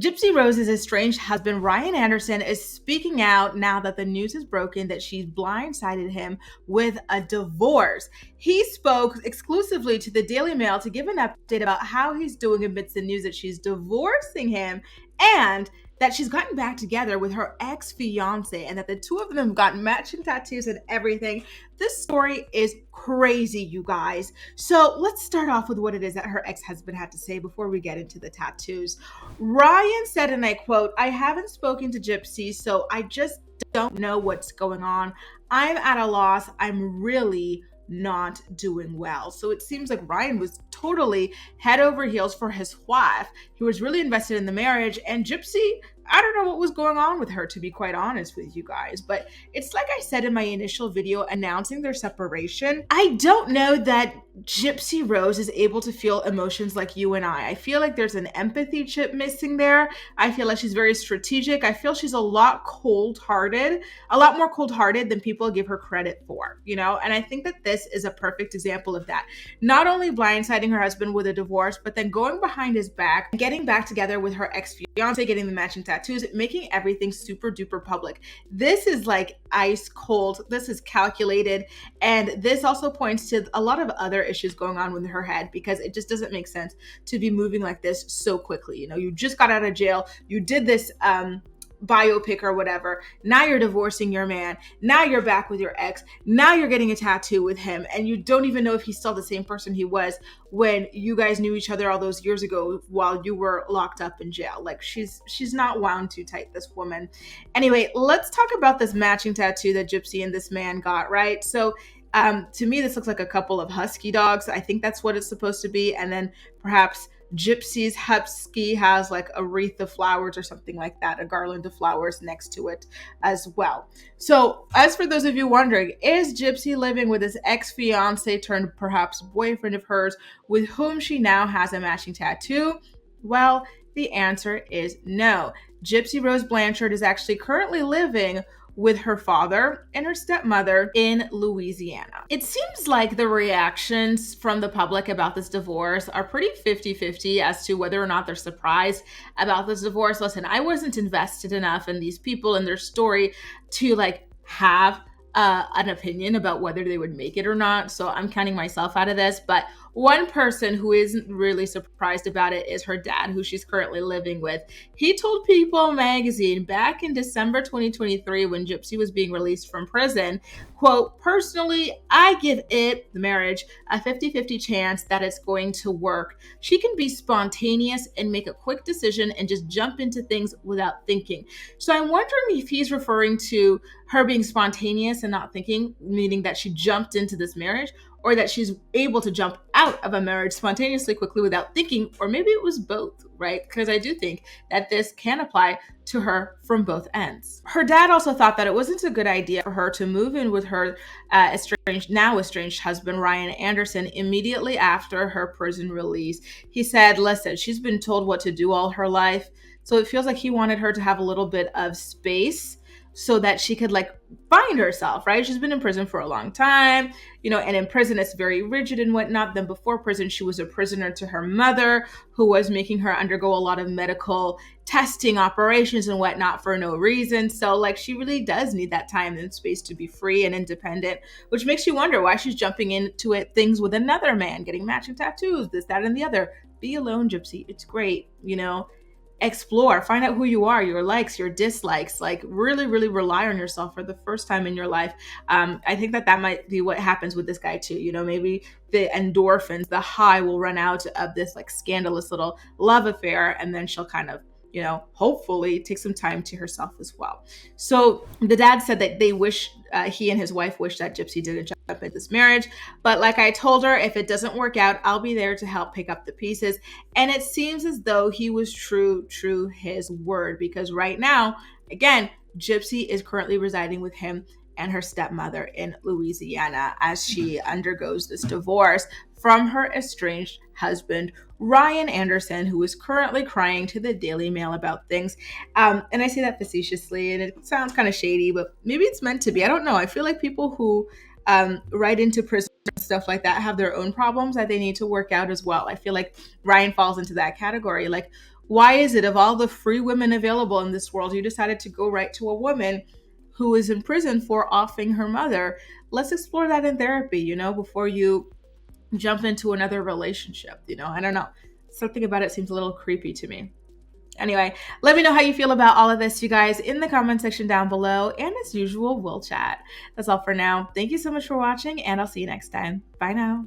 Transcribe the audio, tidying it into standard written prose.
Gypsy Rose's estranged husband, Ryan Anderson, is speaking out now that the news is broken that she's blindsided him with a divorce. He spoke exclusively to the Daily Mail to give an update about how he's doing amidst the news that she's divorcing him and that she's gotten back together with her ex-fiance and that the two of them have gotten matching tattoos and everything. This story is crazy, you guys. So let's start off with what it is that her ex-husband had to say before we get into the tattoos. Ryan said, and I quote, "I haven't spoken to Gypsy, so I just don't know what's going on. I'm at a loss. I'm really not doing well." So it seems like Ryan was totally head over heels for his wife. He was really invested in the marriage, and Gypsy, I don't know what was going on with her, to be quite honest with you guys, but it's like I said in my initial video announcing their separation. I don't know that Gypsy Rose is able to feel emotions like you and I. I feel like there's an empathy chip missing there. I feel like she's very strategic. I feel she's a lot cold-hearted, a lot more cold-hearted than people give her credit for, And I think that this is a perfect example of that. Not only blindsiding her husband with a divorce, but then going behind his back, getting back together with her ex-fiance, getting the matching tattoos, making everything super duper public. This is like ice cold. This is calculated. And this also points to a lot of other issues going on with her head because it just doesn't make sense to be moving like this so quickly. You just got out of jail. You did this, biopic or whatever. Now you're divorcing your man. Now you're back with your ex. Now you're getting a tattoo with him. And you don't even know if he's still the same person he was when you guys knew each other all those years ago while you were locked up in jail. Like she's not wound too tight, this woman. Anyway, let's talk about this matching tattoo that Gypsy and this man got, right? So to me, this looks like a couple of husky dogs. I think that's what it's supposed to be. And then perhaps Gypsy's husky has like a wreath of flowers or something like that, a garland of flowers next to it as well. So as for those of you wondering, is Gypsy living with his ex-fiance turned perhaps boyfriend of hers with whom she now has a matching tattoo? Well, the answer is no. Gypsy Rose Blanchard is actually currently living with her father and her stepmother in Louisiana. It seems like the reactions from the public about this divorce are pretty 50-50 as to whether or not they're surprised about this divorce. Listen, I wasn't invested enough in these people and their story to have an opinion about whether they would make it or not. So I'm counting myself out of this. But one person who isn't really surprised about it is her dad, who she's currently living with. He told People magazine back in December 2023 when Gypsy was being released from prison, quote, "Personally, I give it, the marriage, a 50-50 chance that it's going to work. She can be spontaneous and make a quick decision and just jump into things without thinking." So I'm wondering if he's referring to her being spontaneous and not thinking, meaning that she jumped into this marriage, or that she's able to jump out of a marriage spontaneously, quickly, without thinking, or maybe it was both, right? Because I do think that this can apply to her from both ends. Her dad also thought that it wasn't a good idea for her to move in with her estranged husband, Ryan Anderson, immediately after her prison release. He said, listen, she's been told what to do all her life, so it feels like he wanted her to have a little bit of space so that she could find herself, right? She's been in prison for a long time, and in prison it's very rigid and whatnot. Then before prison, she was a prisoner to her mother, who was making her undergo a lot of medical testing, operations and whatnot for no reason. So she really does need that time and space to be free and independent, which makes you wonder why she's jumping into things with another man, getting matching tattoos, this, that, and the other. Be alone, Gypsy. It's great, explore, find out who you are, your likes, your dislikes, really, really rely on yourself for the first time in your life. I think that might be what happens with this guy too. Maybe the endorphins, the high will run out of this scandalous little love affair, and then she'll kind of, hopefully take some time to herself as well. So the dad said that they wish, he and his wife wish that Gypsy didn't jump into this marriage. But like I told her, if it doesn't work out, I'll be there to help pick up the pieces. And it seems as though he was true his word, because right now, again, Gypsy is currently residing with him and her stepmother in Louisiana as she undergoes this divorce from her estranged husband, Ryan Anderson, who is currently crying to the Daily Mail about things. And I say that facetiously, and it sounds kind of shady, but maybe it's meant to be. I don't know. I feel like people who write into prison and stuff like that have their own problems that they need to work out as well. I feel like Ryan falls into that category. Why is it, of all the free women available in this world, you decided to go right to a woman who is in prison for offing her mother? Let's explore that in therapy, before you jump into another relationship. I don't know. Something about it seems a little creepy to me. Anyway, let me know how you feel about all of this, you guys, in the comment section down below. And as usual, we'll chat. That's all for now. Thank you so much for watching, and I'll see you next time. Bye now.